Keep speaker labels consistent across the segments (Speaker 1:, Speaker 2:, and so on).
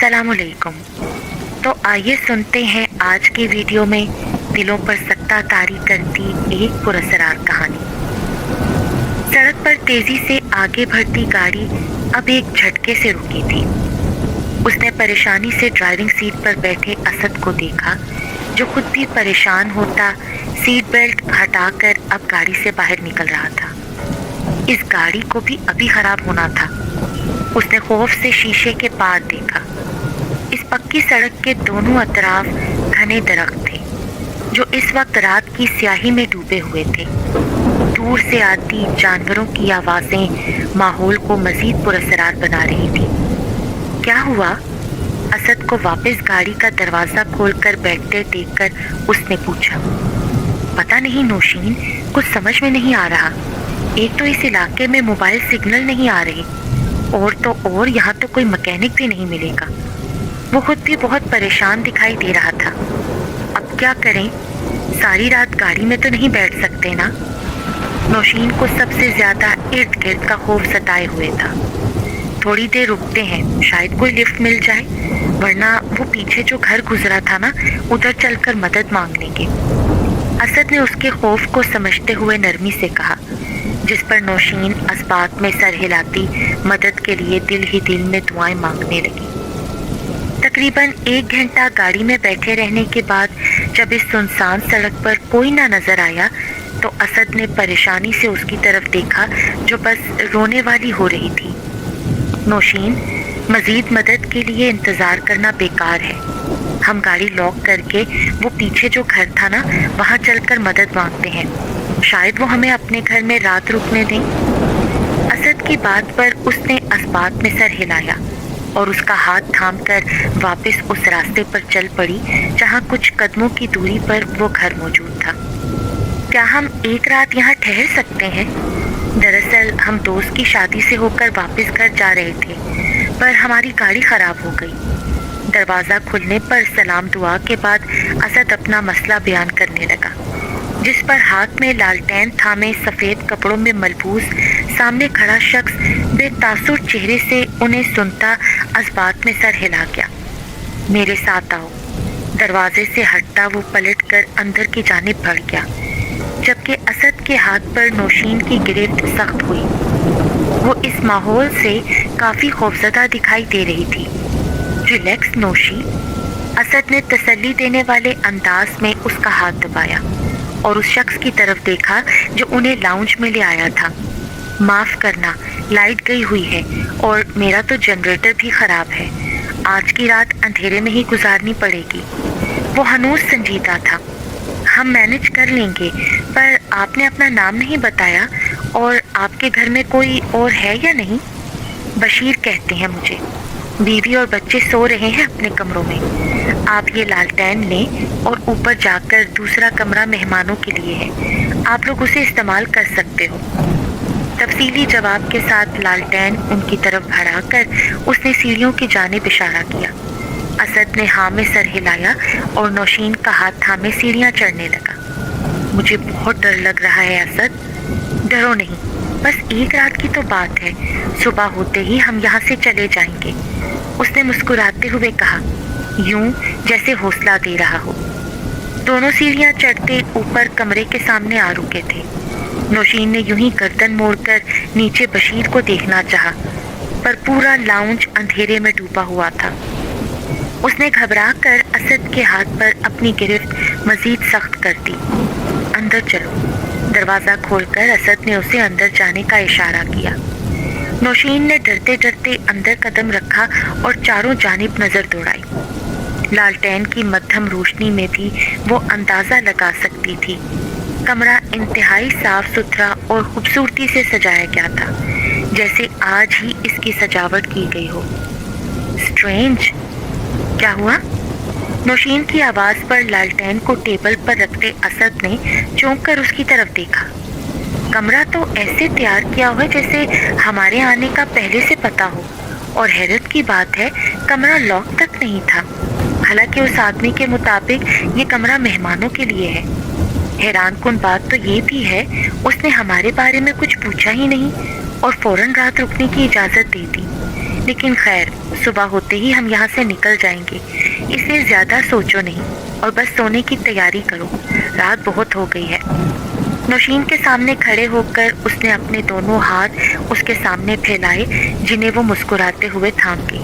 Speaker 1: अस्सलाम वालेकुम। तो आइए सुनते हैं आज की वीडियो में दिलों पर सख्ता तारी करती एक पुरअसरार कहानी। सड़क पर तेजी से आगे बढ़ती गाड़ी अब एक झटके से रुकी थी। उसने परेशानी से ड्राइविंग सीट पर बैठे असद को देखा, जो खुद भी परेशान होता सीट बेल्ट हटाकर अब गाड़ी से बाहर निकल रहा था। इस गाड़ी को भी अभी खराब होना था। उसने खौफ से शीशे के पार देखा। इस पक्की सड़क के दोनों अतराफ घने दरख्त थे, जो इस वक्त रात की स्याही में डूबे हुए थे। दूर से आती जानवरों की आवाजें माहौल को मजीद पुरअसरार बना रही थी। क्या हुआ? असद को वापस गाड़ी का दरवाजा खोलकर बैठते देखकर उसने पूछा। पता नहीं नौशीन, कुछ समझ में नहीं आ रहा। एक तो इस इलाके में मोबाइल सिग्नल नहीं आ रहे, और तो और यहाँ तो कोई मैकेनिक भी नहीं मिलेगा। वो खुद भी बहुत परेशान दिखाई दे रहा था। अब क्या करें? सारी रात गाड़ी में तो नहीं बैठ सकते ना। नौशीन को सबसे ज्यादा इर्द गिर्द का खौफ सताए हुए था। थोड़ी देर रुकते हैं, शायद कोई लिफ्ट मिल जाए, वरना वो पीछे जो घर गुजरा था ना, उधर चलकर मदद मांग लेंगे। असद ने उसके खौफ को समझते हुए नरमी से कहा, जिस पर नौशीन अस्बात में सर हिलाती मदद के लिए दिल ही दिल में दुआएं मांगने लगी। तकरीबन 1 घंटा गाड़ी में बैठे रहने के बाद जब इस सुनसान सड़क पर कोई ना नजर आया, तो असद ने परेशानी से उसकी तरफ देखा, जो बस रोने वाली हो रही थी। नौशीन, मजीद मदद के लिए इंतजार करना बेकार है। हम गाड़ी लॉक करके वो पीछे जो घर था ना, वहां चलकर मदद मांगते हैं। शायद वो हमें अपने घर में रात रुकने दें। असद की बात पर उसने अस्बात में सर हिलाया और उसका हाथ थामकर वापस उस रास्ते पर चल पड़ी जहां कुछ कदमों की दूरी पर वो घर मौजूद था। क्या हम एक रात यहाँ ठहर सकते हैं? दरअसल हम दोस्त की शादी से होकर वापस घर जा रहे थे, पर हमारी गाड़ी खराब हो गई। दरवाजा खुलने पर सलाम दुआ के बाद असद अपना मसला बयान करने लगा, जिस पर हाथ में लालटेन थामे सफेद कपड़ों में मलबूस सामने खड़ा शख्स बेतासुर चेहरे से उन्हें सुनता अस्बात में सर हिला गया। मेरे साथ आओ। दरवाजे से हटता वो पलटकर अंदर की जानिब बढ़ गया, जबकि असद के हाथ पर नौशीन की गिरफ्त सख्त हुई। वो इस माहौल से काफी खौफजदा दिखाई दे रही थी। रिलैक्स नौशी, असद ने तसल्ली देने वाले अंदाज में उसका हाथ दबाया और उस शख्स की तरफ देखा जो उन्हें लाउंज में ले आया था। माफ करना, लाइट गई हुई है और मेरा तो जनरेटर भी खराब है। आज की रात अंधेरे में ही गुजारनी पड़ेगी। वो हनूस संजीदा था। हम मैनेज कर लेंगे, पर आपने अपना नाम नहीं बताया, और आपके घर में कोई और है या नहीं? बशीर कहते हैं मुझे। बीवी और बच्चे सो रहे हैं अपने कमरों में। आप ये लालटेन लें और ऊपर जाकर दूसरा कमरा मेहमानों के लिए है, आप लोग उसे इस्तेमाल कर सकते हो। तफसीली जवाब के साथ लालटेन उनकी तरफ बढ़ाकर उसने सीढ़ियों की जानिब इशारा किया। असद ने हाँ में सर हिलाया और नौशीन का हाथ थामे सीढ़ियाँ चढ़ने लगा। मुझे बहुत डर लग रहा है असद। डरो नहीं, बस एक रात की तो बात है। सुबह होते ही हम यहाँ से चले जाएंगे, उसने मुस्कुराते हुए कहा, यूं जैसे हौसला दे रहा हो। दोनों सीढ़ियां चढ़ते ऊपर कमरे के सामने आ रुके थे। नौशीन ने यूं ही गर्दन मोड़कर नीचे बशीर को देखना चाहा, पर पूरा लाउंज अंधेरे में डूबा हुआ था। उसने घबरा कर असद के हाथ पर अपनी गिरफ्त मजीद सख्त कर दी। अंदर चलो। दरवाजा खोलकर असद ने उसे अंदर जाने का इशारा किया। नौशीन ने डरते डरते अंदर कदम रखा और चारों जानिब नजर दौड़ाई। लालटेन की मध्यम रोशनी में भी वो अंदाजा लगा सकती थी। कमरा इंतहाई साफ सुथरा और खूबसूरती से सजाया गया था, जैसे आज ही इसकी सजावट की गई हो। स्ट्रेंज, क्या हुआ? नौशीन की आवाज पर लालटेन को टेबल पर रखते असद ने चौंक कर उसकी तरफ देखा। कमरा तो ऐसे तैयार किया हुआ जैसे हमारे आने का पहले से पता हो, और हैरत की बात है कमरा लॉक तक नहीं था। हालांकि उस आदमी के मुताबिक ये कमरा मेहमानों के लिए है। हैरानकुन बात तो ये भी है, उसने हमारे बारे में कुछ पूछा ही नहीं और फौरन रात रुकने की इजाजत दे दी। لیکن خیر صبح ہوتے ہی ہم یہاں سے نکل جائیں گے، اس لیے زیادہ سوچو نہیں اور بس سونے کی تیاری کرو، رات بہت ہو گئی ہے۔ نوشین کے سامنے کھڑے ہو کر اس نے اپنے دونوں ہاتھ اس کے سامنے پھیلائے جنہیں وہ مسکراتے ہوئے تھام گئی۔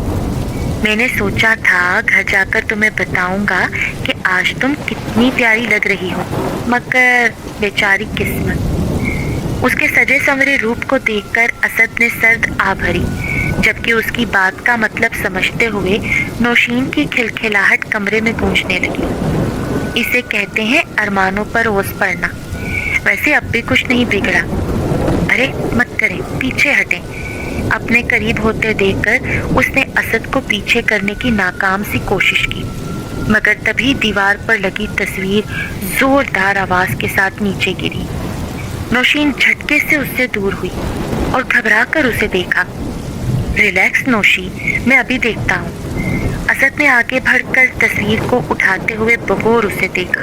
Speaker 1: میں نے سوچا تھا گھر جا کر تمہیں بتاؤں گا کہ آج تم کتنی پیاری لگ رہی ہو، مگر بیچاری قسمت۔ اس کے سجے سنورے روپ کو دیکھ کر اسد نے سرد آ بھری، جبکہ اس کی بات کا مطلب سمجھتے ہوئے نوشین کی کھلکھلاہٹ کمرے میں گونجنے لگی۔ اسے کہتے ہیں ارمانوں پر اوس پڑنا، ویسے اب بھی کچھ نہیں بگڑا۔ ارے مت کریں، پیچھے ہٹیں۔ اپنے قریب ہوتے دیکھ کر اس نے اسد کو پیچھے کرنے کی ناکام سی کوشش کی، مگر تبھی دیوار پر لگی تصویر زوردار آواز کے ساتھ نیچے گری۔ نوشین جھٹکے سے اس سے دور ہوئی اور گھبرا کر اسے دیکھا۔ ریلیکس نوشی، میں ابھی دیکھتا ہوں۔ اسد نے آگے بڑھ کر تصویر کو اٹھاتے ہوئے بغور اسے دیکھا۔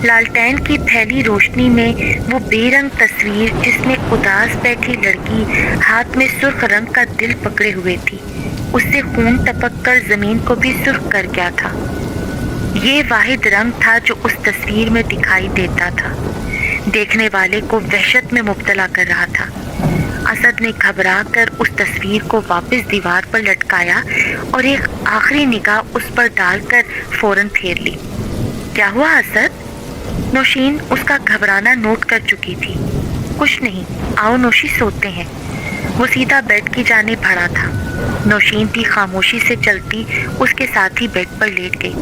Speaker 1: لالٹین کی پھیلی روشنی میں وہ بے رنگ تصویر جس میں اداس بیٹھی لڑکی ہاتھ میں سرخ رنگ کا دل پکڑے ہوئے تھی، اس سے خون ٹپک کر زمین کو بھی سرخ کر گیا تھا۔ یہ واحد رنگ تھا جو اس تصویر میں دکھائی دیتا تھا، دیکھنے والے کو وحشت میں مبتلا کر رہا تھا۔ اسد نے گھبرا کر اس تصویر کو واپس دیوار پر لٹکایا اور ایک آخری نگاہ اس پر ڈال کر فوراً پھیر لی۔ کیا ہوا اسد؟ نوشین اس کا گھبرانا نوٹ کر چکی تھی۔ کچھ نہیں، آؤ نوشی سوتے ہیں۔ وہ سیدھا بیڈ کی جانب بڑھا تھا۔ نوشین بھی خاموشی سے چلتی اس کے ساتھ ہی بیڈ پر لیٹ گئی۔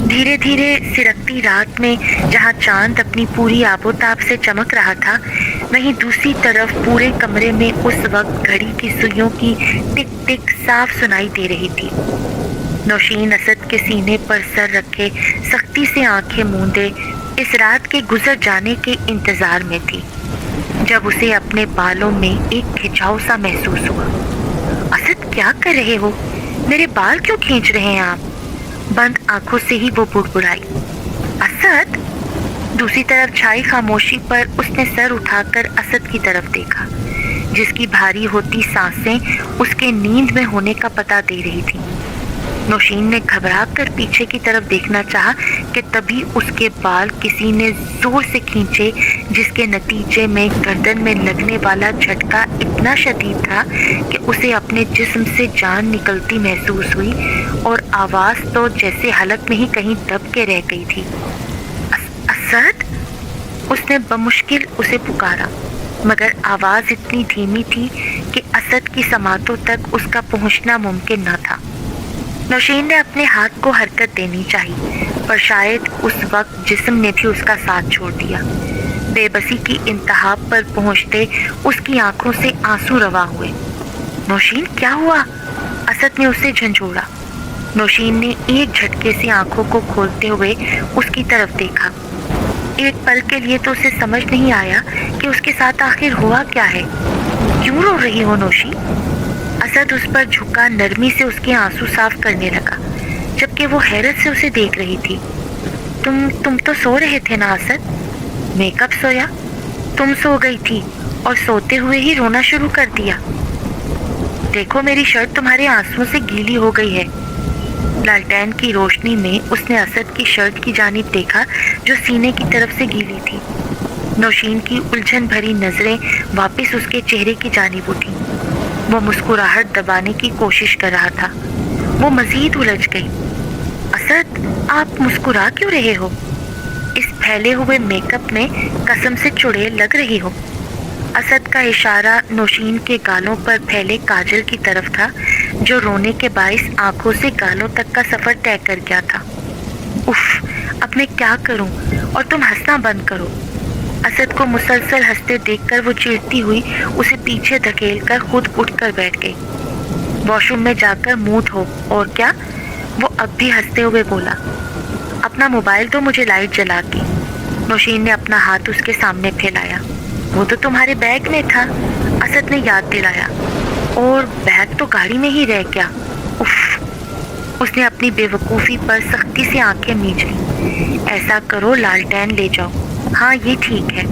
Speaker 1: دھیرے دھیرے سرکتی رات میں جہاں چاند اپنی پوری آب و تاب سے چمک رہا تھا، وہیں دوسری طرف پورے کمرے میں اس وقت گھڑی کی سوئیوں کی ٹک ٹک صاف سنائی دے رہی تھی۔ نوشین اسد کے سینے پر سر رکھے سختی سے آنکھیں موندے اس رات کے گزر جانے کے انتظار میں تھی، جب اسے اپنے بالوں میں ایک کھچاؤ سا محسوس ہوا۔ اسد کیا کر رہے ہو؟ میرے بال کیوں کھینچ رہے ہیں آپ؟ بند آنکھوں سے ہی وہ بڑبڑائی۔ اسد؟ دوسری طرف چھائی خاموشی پر اس نے سر اٹھا کر اسد کی طرف دیکھا، جس کی بھاری ہوتی سانسیں اس کے نیند میں ہونے کا پتہ دے رہی تھی۔ نوشین نے گھبرا کر پیچھے کی طرف دیکھنا چاہا کہ تبھی اس کے بال کسی نے زور سے کھینچے، جس کے نتیجے میں گردن میں لگنے والا جھٹکا اتنا شدید تھا کہ اسے اپنے جسم سے جان نکلتی محسوس ہوئی اور آواز تو جیسے حلق میں ہی کہیں دب کے رہ گئی تھی۔ اسد؟ اس نے بمشکل اسے پکارا، مگر آواز اتنی دھیمی تھی کہ اسد کی سماعتوں تک اس کا پہنچنا ممکن نہ تھا۔ نوشین نے اپنے ہاتھ کو حرکت دینی چاہی، پر شاید اس وقت جسم نے بھی اس کا ساتھ چھوڑ دیا۔ بے بسی کی انتہا پر پہنچتے اس کی آنکھوں سے آنسو رواں ہوئے۔ نوشین کیا ہوا؟ اسد نے اسے جھنجھوڑا۔ نوشین نے ایک جھٹکے سے آنکھوں کو کھولتے ہوئے اس کی طرف دیکھا۔ ایک پل کے لیے تو اسے سمجھ نہیں آیا کہ اس کے ساتھ آخر ہوا کیا ہے۔ کیوں رو رہی ہو نوشی؟ اسد اس پر جھکا نرمی سے اس کے آنسو صاف کرنے لگا، جبکہ وہ حیرت سے اسے دیکھ رہی تھی۔ تم تو سو رہے تھے نا اسد؟ میں کب سویا؟ تم سو گئی تھی اور سوتے ہوئے ہی رونا شروع کر دیا۔ دیکھو میری شرٹ تمہارے آنسوؤں سے گیلی ہو گئی ہے۔ لالٹین کی روشنی میں اس نے اسد کی شرٹ کی جانب دیکھا جو سینے کی طرف سے گیلی تھی۔ نوشین کی الجھن بھری نظریں واپس اس کے چہرے کی جانب اٹھی۔ وہ مسکراہٹ دبانے کی کوشش کر رہا تھا۔ وہ مزید الجھ گئی۔ اسد، آپ مسکرا کیوں رہے ہو؟ اس پھیلے ہوئے میک اپ میں قسم سے چڑیل لگ رہی ہو۔ اسد کا اشارہ نوشین کے گالوں پر پھیلے کاجل کی طرف تھا، جو رونے کے باعث آنکھوں سے گالوں تک کا سفر طے کر گیا تھا۔ اف، اب میں کیا کروں؟ اور تم ہنسنا بند کرو۔ اسد کو مسلسل ہنستے دیکھ کر وہ چیختی ہوئی اسے پیچھے دھکیل کر خود اٹھ کر بیٹھ گئی۔ واش روم میں جا کر منہ دھو۔ اور کیا؟ وہ اب بھی ہنستے ہوئے بولا۔ اپنا موبائل دو مجھے لائٹ جلا کے۔ نوشین نے اپنا ہاتھ اس کے سامنے پھیلایا۔ وہ تو تمہارے بیگ میں تھا، اسد نے یاد دلایا۔ اور بیگ تو گاڑی میں ہی رہ گیا۔ اف، اس نے اپنی بے وقوفی پر سختی سے آنکھیں میچ لی۔ ایسا کرو لالٹین لے جاؤ۔ ہاں یہ ٹھیک ہے۔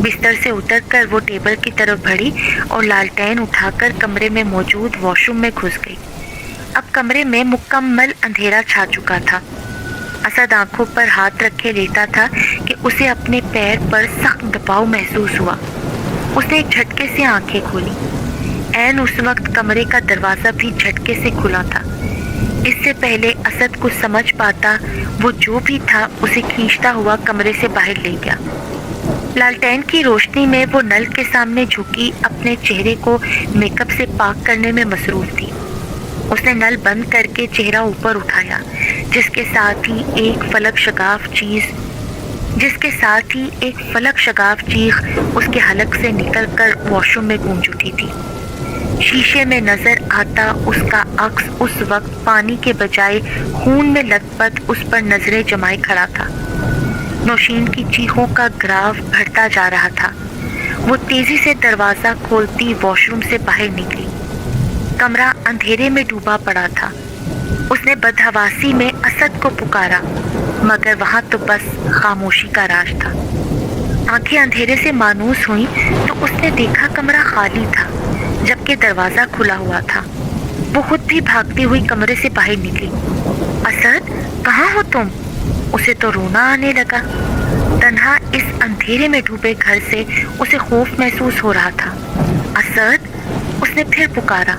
Speaker 1: बिस्तर से उतरकर वो टेबल की तरफ बढ़ी और लालटेन उठाकर कमरे में मौजूद वॉशरूम में घुस गई। अब कमरे में मुकम्मल अंधेरा छा चुका था। असद आंखों पर हाथ रखे लेटा था कि उसे अपने पैर पर सख्त दबाव महसूस हुआ। उसने एक झटके से आंखें खोली। ऐन उस वक्त कमरे का दरवाजा भी झटके से खुला था। इससे पहले असद कुछ समझ पाता, वो जो भी था उसे खींचता हुआ कमरे से बाहर ले गया। लालटेन की रोशनी में वो नल के सामने झुकी अपने चेहरे को मेकअप से पाक करने में मसरूफ थी। उसने नल बंद करके चेहरा ऊपर उठाया, जिसके साथ ही एक फलक शगाफ चीख उसके हलक से निकलकर वॉशरूम में गूंज उठी थी। शीशे में नजर आता उसका अक्स उस वक्त पानी के बजाय खून में लथपथ उस पर नजरें जमाए खड़ा था। नौशीन की चीखों का ग्राफ बढ़ता जा रहा था। वो तेजी से दरवाजा खोलती वॉशरूम से बाहर निकली। कमरा अंधेरे में डूबा पड़ा था। उसने बदहवासी में असद को पुकारा, मगर वहां तो बस खामोशी का राज था। आंखें अंधेरे से मायूस हुई तो उसने देखा कमरा खाली था, जबकि दरवाजा खुला हुआ था। वो खुद भी भागती हुई कमरे से बाहर निकली। असद, कहाँ हो तुम? उसे तो रोना आने लगा। तन्हा इस अंधेरे में डूबे घर से उसे खौफ महसूस हो रहा था। असद, उसने फिर पुकारा।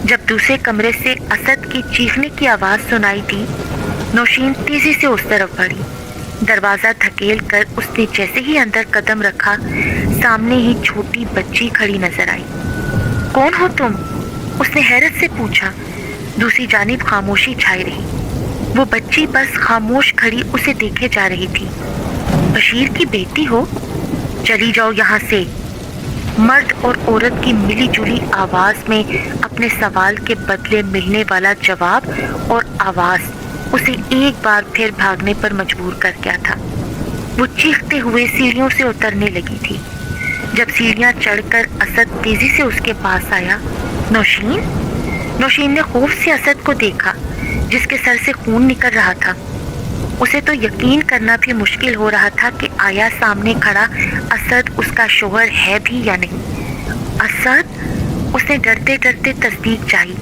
Speaker 1: जब दूसरे कमरे से असद की चीखने की आवाज सुनाई दी, नौशीन तेजी से उस तरफ बढ़ी। दरवाजा धकेल कर उसने जैसे ही अंदर कदम रखा, सामने ही छोटी बच्ची खड़ी नजर आई। कौन हो तुम? उसने हैरत से पूछा। दूसरी जानिब खामोशी छाई रही। वो बच्ची बस खामोश खड़ी उसे देखे जा रही थी। बशीर की बेटी हो? चली जाओ यहाँ से। मर्द और औरत की मिली जुली आवाज में अपने सवाल के बदले मिलने वाला जवाब और आवाज उसे एक बार फिर भागने पर मजबूर कर गया था। वो चीखते हुए सीढ़ियों से उतरने लगी थी। जब सीढ़ियां चढ़कर असद तेजी से उसके पास आया। नौशीन ने खौफ से असद को देखा, जिसके सर से खून निकल रहा था। उसे तो यकीन करना भी मुश्किल हो रहा था कि आया सामने खड़ा असद उसका शोहर है भी या नहीं। असद, उसने डरते डरते तस्दीक चाही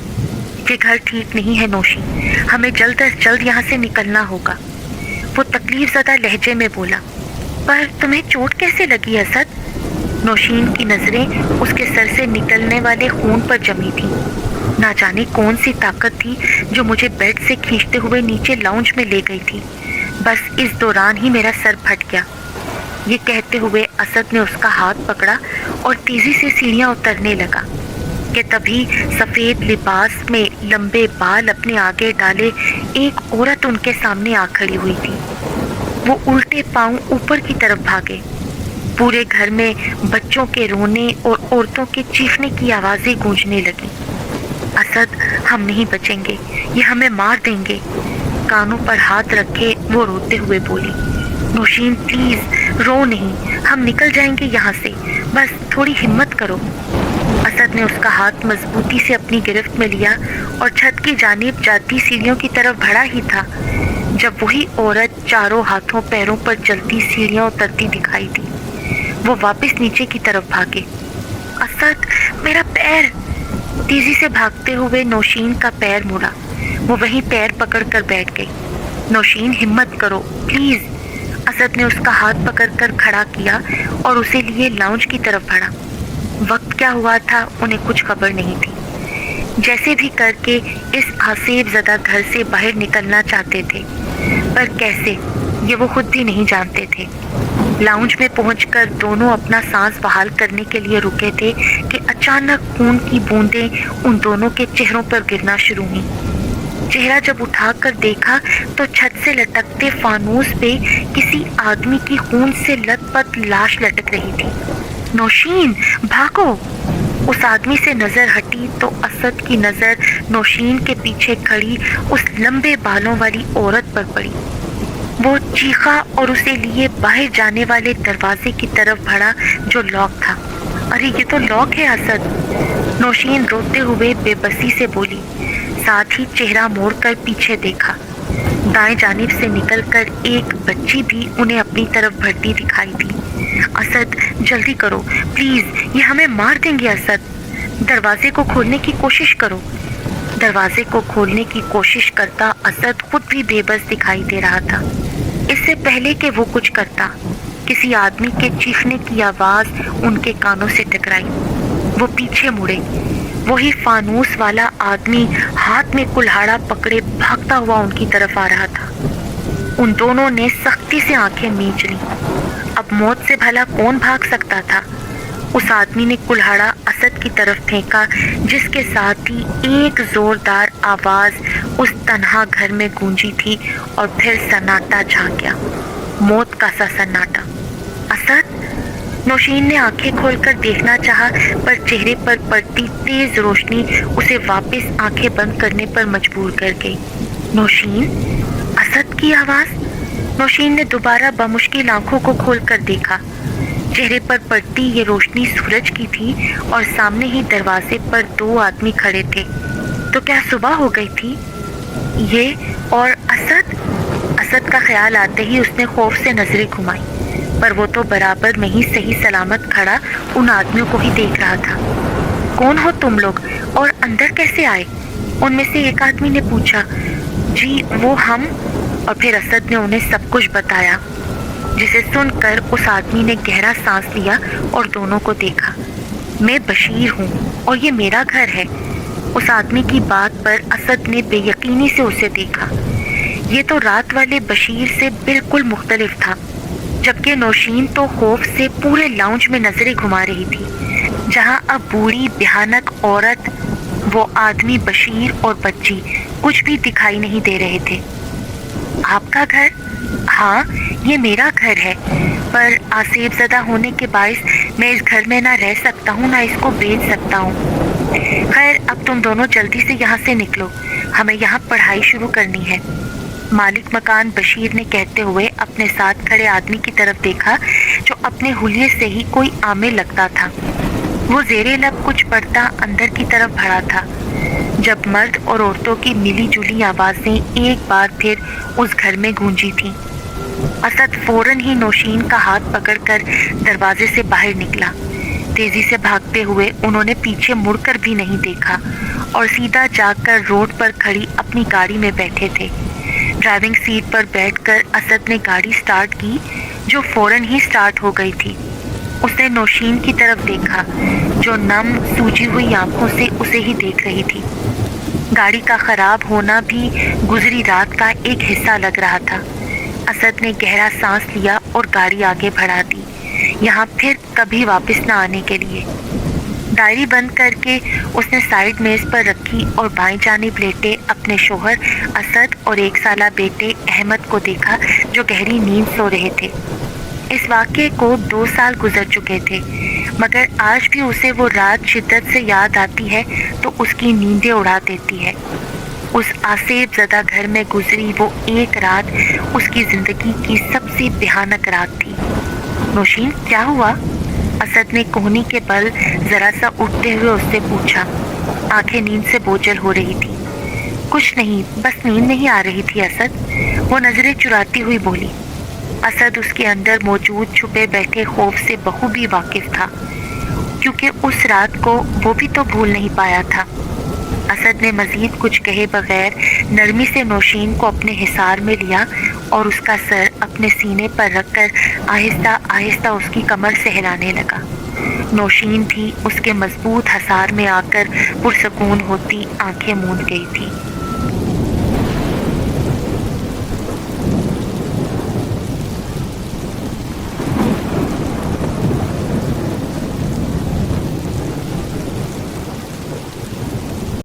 Speaker 1: कि घर ठीक नहीं है नौशी, हमें जल्द अज जल्द यहाँ से निकलना होगा। वो तकलीफ ज़दा लहजे में बोला। पर तुम्हें चोट कैसे लगी असद? नौशीन की नजरें उसके सर से निकलने वाले खून पर जमी थी। ना जाने कौन सी ताकत थी जो मुझे बेड से खींचते हुए नीचे लाउंज में ले गई थी। बस इस दौरान ही मेरा सर फट गया। ये कहते हुए असद ने उसका हाथ पकड़ा और तेजी से सीढ़ियां उतरने लगा कि तभी सफेद लिबास में लंबे बाल अपने आगे डाले एक औरत उनके सामने आ खड़ी हुई थी। वो उल्टे पांव ऊपर की तरफ भागे। पूरे घर में बच्चों के रोने और औरतों के चीखने की आवाजें गूंजने लगी। असद, हम नहीं बचेंगे, ये हमें मार देंगे। कानों पर हाथ रखे वो रोते हुए बोली। नौशीन प्लीज रो नहीं, हम निकल जाएंगे यहाँ से, बस थोड़ी हिम्मत करो। असद ने उसका हाथ मजबूती से अपनी गिरफ्त में लिया और छत की जानिब जाती सीढ़ियों की तरफ बढ़ा ही था जब वही औरत चारों हाथों पैरों पर चलती सीढ़ियां उतरती दिखाई दी। वो वापस नीचे की तरफ भागे। असद, मेरा पैर! तेजी से भागते हुए नौशीन का पैर मुड़ा। वो वहीं पैर पकड़ कर बैठ गई। नौशीन, हिम्मत करो प्लीज। असद ने उसका हाथ पकड़कर खड़ा किया और उसे लिए लाउंज की तरफ बढ़ा। वक्त क्या हुआ था उन्हें कुछ खबर नहीं थी। जैसे भी करके इस आसेब ज़दा घर से बाहर निकलना चाहते थे, पर कैसे ये वो खुद भी नहीं जानते थे। लाउंज में पहुंचकर दोनों अपना सांस बहाल करने के लिए रुके थे कि अचानक खून की बूंदें उन दोनों के चेहरों पर गिरना शुरू हुई। चेहरा जब उठाकर देखा तो छत से लटकते फानूस पे किसी आदमी की खून से लथपथ लाश लटक रही थी। नौशीन, भागो! उस आदमी से नजर हटी तो असद की नजर नौशीन के पीछे खड़ी उस लंबे बालों वाली औरत पर पड़ी। वो चीखा और उसे लिए बाहर जाने वाले दरवाजे की तरफ बढ़ा जो लॉक था। अरे ये तो लॉक है असद! नौशीन रोते हुए बेबसी से बोली, साथ ही चेहरा मोड़कर पीछे देखा। दाएं जानिब से निकलकर एक बच्ची भी उन्हें अपनी तरफ बढ़ती दिखाई दी। असद, जल्दी करो प्लीज, ये हमें मार देंगे। असद, दरवाजे को खोलने की कोशिश करो। दरवाजे को खोलने की कोशिश करता असद खुद भी बेबस दिखाई दे रहा था। इससे पहले कि वो कुछ करता, किसी आदमी के चीखने की आवाज उनके कानों से टकराई। वो पीछे मुड़े। वही फानूस वाला आदमी हाथ में कुल्हाड़ा पकड़े भागता हुआ उनकी तरफ आ रहा था। उन दोनों ने सख्ती से आंखें मींच ली। अब मौत से भला कौन भाग सकता था। उस आदमी ने कुल्हाड़ा असद की तरफ फेंका, जिसके साथ ही एक जोरदार आवाज उस तन्हा घर में गूंजी थी और फिर सन्नाटा छा गया, मौत का सा सन्नाटा। असद, नौशीन ने आंखें खोलकर देखना चाहा, पर चेहरे पर पड़ती तेज रोशनी उसे वापस आंखें बंद करने पर मजबूर कर गई। नौशीन? असद की आवाज। नौशीन ने दोबारा बमुश्किल आंखों को खोलकर देखा। चेहरे पर पड़ती ये रोशनी सूरज की थी और सामने ही दरवाजे पर दो आदमी खड़े थे। तो क्या सुबह हो गई थी? ये और असद? असद का ख्याल आते ही उसने खौफ से नजरें घुमाई, पर वो तो बराबर में ही सही सलामत खड़ा उन आदमियों को ही देख रहा था। कौन हो तुम लोग और अंदर कैसे आए? उनमें से एक आदमी ने पूछा। जी वो हम। और फिर असद ने उन्हें सब कुछ बताया, जिसे सुनकर उस आदमी ने गहरा सांस लिया और दोनों को देखा। मैं बशीर हूँ और ये मेरा घर है। उस आदमी की बात पर असद ने बेयकीनी से उसे देखा। ये तो रात वाले बशीर से बिल्कुल मुख्तलिफ था। जबकि नौशीन तो खौफ से पूरे लाउंज में नजरें घुमा रही थी, जहाँ अब बूढ़ी भयानक औरत, वो आदमी बशीर और बच्ची कुछ भी दिखाई नहीं दे रहे थे। आपका घर? हाँ, ये मेरा घर है, पर आसेबज़दा होने के बाइस मैं इस घर में ना रह सकता हूँ ना इसको बेच सकता हूँ। खैर, अब तुम दोनों जल्दी से यहाँ से निकलो, हमें यहाँ पढ़ाई शुरू करनी है। मालिक मकान बशीर ने कहते हुए अपने साथ खड़े आदमी की तरफ देखा, जो अपने हुलिये से ही कोई आमिर लगता था। वो ज़ेरे लब कुछ पढ़ता अंदर की तरफ बढ़ा था, जब मर्द और औरतों की मिली जुली आवाज़ें एक बार फिर उस घर में गूंजी थीं। असद फौरन ही नौशीन का हाथ पकड़कर दरवाजे से बाहर निकला। तेजी से भागते हुए उन्होंने पीछे मुड़कर भी नहीं देखा और सीधा जाकर रोड पर खड़ी अपनी गाड़ी में बैठे थे। ड्राइविंग सीट पर बैठकर असद ने गाड़ी स्टार्ट की, जो फौरन ही स्टार्ट हो गई थी। उसने नौशीन की तरफ देखा, जो नम सूजी हुई आंखों से उसे ही देख रही थी। गाड़ी का खराब होना भी गुजरी रात का एक हिस्सा लग रहा था। असद ने गहरा सांस लिया और गाड़ी आगे बढ़ा दी, यहाँ फिर कभी वापस न आने के लिए। डायरी बंद करके उसने साइड मेज पर रखी और बाएं जानिब लेटे अपने शोहर असद और 1 साला बेटे अहमद को देखा, जो गहरी नींद सो रहे थे। इस वाक़ये को 2 साल गुजर चुके थे, मगर आज भी उसे वो रात शिद्दत से याद आती है तो उसकी नींदें उड़ा देती है। उस आसेबज़दा घर में गुजरी वो एक रात उसकी ज़िंदगी की सबसे भयानक रात थी। नौशीन, क्या हुआ? असद ने कोहनी के बल ज़रा सा उठते हुए उससे पूछा। आंखें नींद से बोझल हो रही थी। कुछ नहीं, बस नींद नहीं आ रही थी असद, वो नज़रें चुराती हुई बोली। असद उसके अंदर मौजूद छुपे बैठे खौफ से बखूबी वाकिफ था, क्योंकि उस रात को वो भी तो भूल नहीं पाया था। असद ने मजीद कुछ कहे बगैर नरमी से नौशीन को अपने हिसार में लिया और उसका सर अपने सीने पर रखकर आहिस्ता आहिस्ता उसकी कमर से हिलाने लगा। नौशीन भी उसके मजबूत हसार में आकर पुरसकून होती आंखें मूंद गई थी।